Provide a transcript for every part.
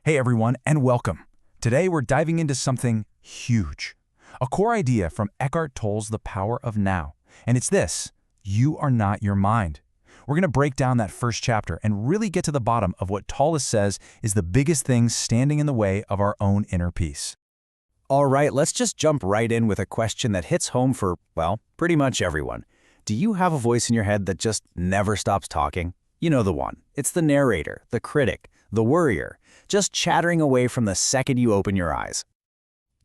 Hey everyone, and welcome. Today we're diving into something huge. A core idea from Eckhart Tolle's The Power of Now. And it's this: you are not your mind. We're going to break down that first chapter and really get to the bottom of what Tolle says is the biggest thing standing in the way of our own inner peace. All right, let's just jump right in with a question that hits home for, well, pretty much everyone. Do you have a voice in your head that just never stops talking? You know the one. It's the narrator, the critic, the worrier, just chattering away from the second you open your eyes.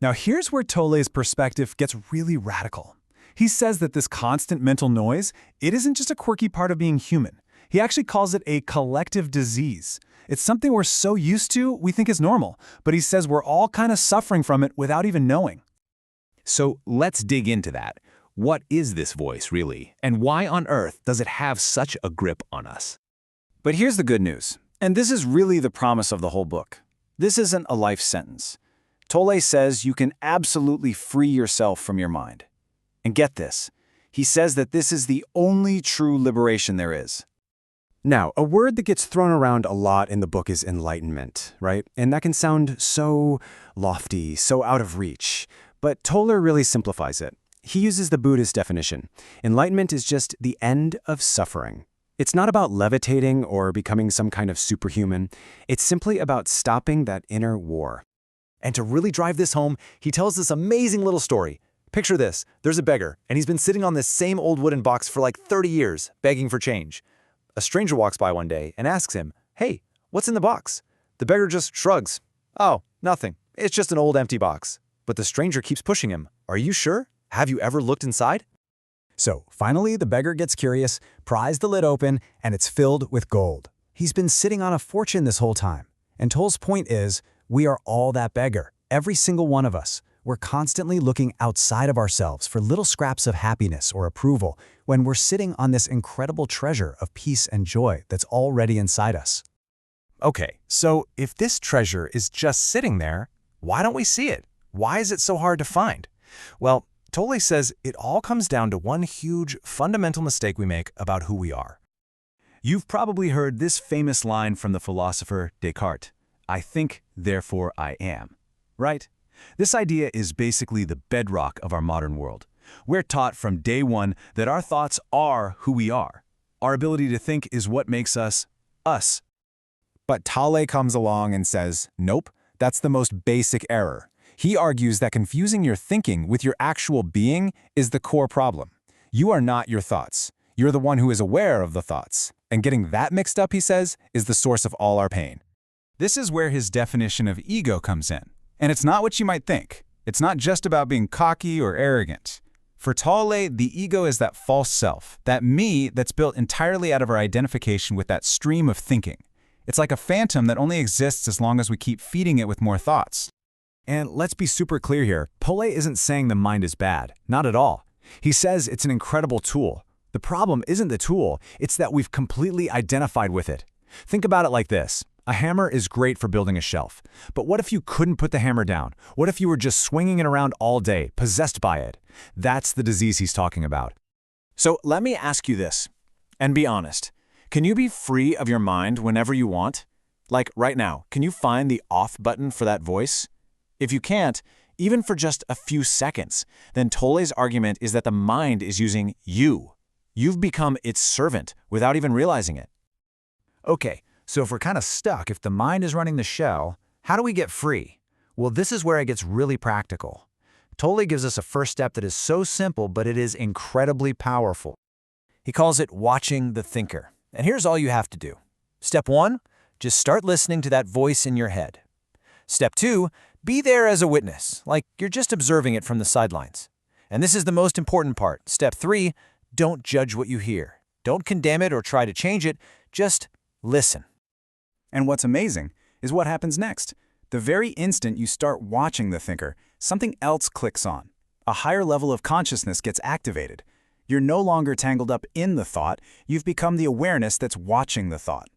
Now here's where Tolle's perspective gets really radical. He says that this constant mental noise, it isn't just a quirky part of being human. He actually calls it a collective disease. It's something we're so used to, we think is normal, but he says we're all kind of suffering from it without even knowing. So let's dig into that. What is this voice really, and why on earth does it have such a grip on us? But here's the good news, and this is really the promise of the whole book. This isn't a life sentence. Tolle says you can absolutely free yourself from your mind. And get this, he says that this is the only true liberation there is. Now, a word that gets thrown around a lot in the book is enlightenment, right? And that can sound so lofty, so out of reach. But Tolle really simplifies it. He uses the Buddhist definition. Enlightenment is just the end of suffering. It's not about levitating or becoming some kind of superhuman. It's simply about stopping that inner war. And to really drive this home, he tells this amazing little story. Picture this, there's a beggar, and he's been sitting on this same old wooden box for like 30 years, begging for change. A stranger walks by one day and asks him, "Hey, what's in the box?" The beggar just shrugs. "Oh, nothing. It's just an old empty box." But the stranger keeps pushing him. "Are you sure? Have you ever looked inside?" So finally, the beggar gets curious, pries the lid open, and it's filled with gold. He's been sitting on a fortune this whole time. And Tolle's point is, we are all that beggar, every single one of us. We're constantly looking outside of ourselves for little scraps of happiness or approval when we're sitting on this incredible treasure of peace and joy that's already inside us. Okay, so if this treasure is just sitting there, why don't we see it? Why is it so hard to find? Well, Tolle says it all comes down to one huge, fundamental mistake we make about who we are. You've probably heard this famous line from the philosopher Descartes: "I think, therefore I am." Right? This idea is basically the bedrock of our modern world. We're taught from day one that our thoughts are who we are. Our ability to think is what makes us, us. But Tolle comes along and says, nope, that's the most basic error. He argues that confusing your thinking with your actual being is the core problem. You are not your thoughts. You're the one who is aware of the thoughts. And getting that mixed up, he says, is the source of all our pain. This is where his definition of ego comes in. And it's not what you might think. It's not just about being cocky or arrogant. For Tolle, the ego is that false self, that me that's built entirely out of our identification with that stream of thinking. It's like a phantom that only exists as long as we keep feeding it with more thoughts. And let's be super clear here, Tolle isn't saying the mind is bad, not at all. He says it's an incredible tool. The problem isn't the tool, it's that we've completely identified with it. Think about it like this. A hammer is great for building a shelf. But what if you couldn't put the hammer down? What if you were just swinging it around all day, possessed by it? That's the disease he's talking about. So let me ask you this, and be honest. Can you be free of your mind whenever you want? Like right now, can you find the off button for that voice? If you can't, even for just a few seconds, then Tolle's argument is that the mind is using you. You've become its servant without even realizing it. Okay, so if we're kind of stuck, if the mind is running the show, how do we get free? Well, this is where it gets really practical. Tolle gives us a first step that is so simple, but it is incredibly powerful. He calls it watching the thinker. And here's all you have to do. Step 1, just start listening to that voice in your head. Step 2, be there as a witness, like you're just observing it from the sidelines. And this is the most important part. Step 3, don't judge what you hear. Don't condemn it or try to change it, just listen. And what's amazing is what happens next. The very instant you start watching the thinker, something else clicks on. A higher level of consciousness gets activated. You're no longer tangled up in the thought, you've become the awareness that's watching the thought.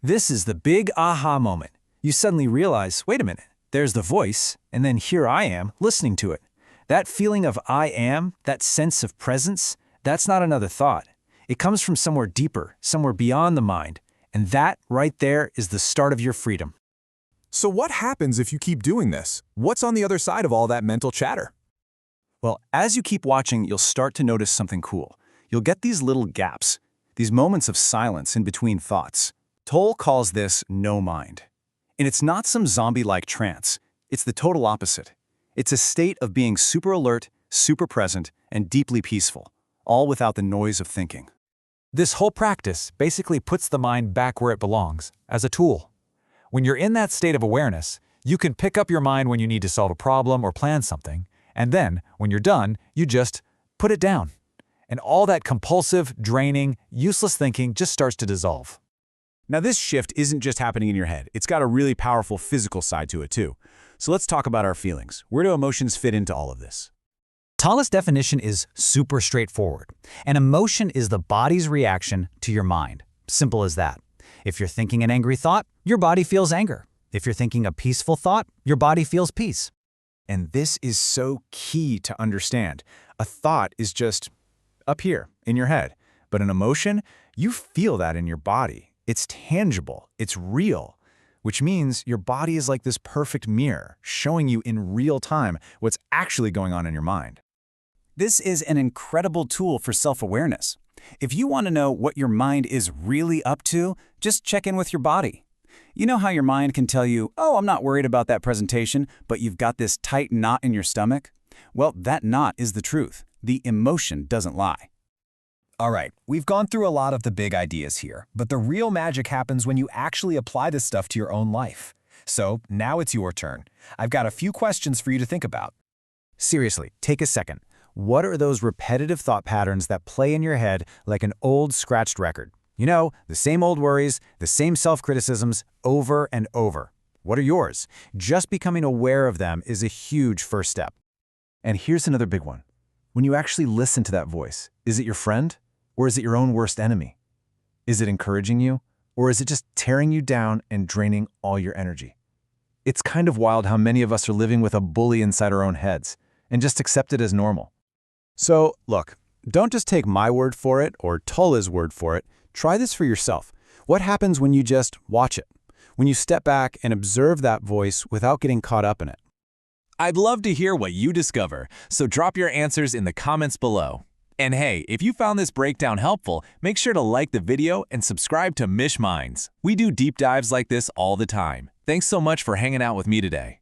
This is the big aha moment. You suddenly realize, wait a minute, there's the voice, and then here I am listening to it. That feeling of I am, that sense of presence, that's not another thought. It comes from somewhere deeper, somewhere beyond the mind, and that right there is the start of your freedom. So what happens if you keep doing this? What's on the other side of all that mental chatter? Well, as you keep watching, you'll start to notice something cool. You'll get these little gaps, these moments of silence in between thoughts. Toll calls this no mind. And it's not some zombie-like trance. It's the total opposite. It's a state of being super alert, super present, and deeply peaceful, all without the noise of thinking. This whole practice basically puts the mind back where it belongs, as a tool. When you're in that state of awareness, you can pick up your mind when you need to solve a problem or plan something, and then, when you're done, you just put it down. And all that compulsive, draining, useless thinking just starts to dissolve. Now this shift isn't just happening in your head. It's got a really powerful physical side to it too. So let's talk about our feelings. Where do emotions fit into all of this? Tall's definition is super straightforward. An emotion is the body's reaction to your mind. Simple as that. If you're thinking an angry thought, your body feels anger. If you're thinking a peaceful thought, your body feels peace. And this is so key to understand. A thought is just up here in your head, but an emotion, you feel that in your body. It's tangible, it's real, which means your body is like this perfect mirror, showing you in real time what's actually going on in your mind. This is an incredible tool for self-awareness. If you want to know what your mind is really up to, just check in with your body. You know how your mind can tell you, oh, I'm not worried about that presentation, but you've got this tight knot in your stomach? Well, that knot is the truth. The emotion doesn't lie. All right, we've gone through a lot of the big ideas here, but the real magic happens when you actually apply this stuff to your own life. So now it's your turn. I've got a few questions for you to think about. Seriously, take a second. What are those repetitive thought patterns that play in your head like an old scratched record? You know, the same old worries, the same self-criticisms over and over. What are yours? Just becoming aware of them is a huge first step. And here's another big one. When you actually listen to that voice, is it your friend or is it your own worst enemy? Is it encouraging you or is it just tearing you down and draining all your energy? It's kind of wild how many of us are living with a bully inside our own heads and just accept it as normal. So, look, don't just take my word for it or Tola's word for it. Try this for yourself. What happens when you just watch it? When you step back and observe that voice without getting caught up in it? I'd love to hear what you discover, so drop your answers in the comments below. And hey, if you found this breakdown helpful, make sure to like the video and subscribe to Mish Minds. We do deep dives like this all the time. Thanks so much for hanging out with me today.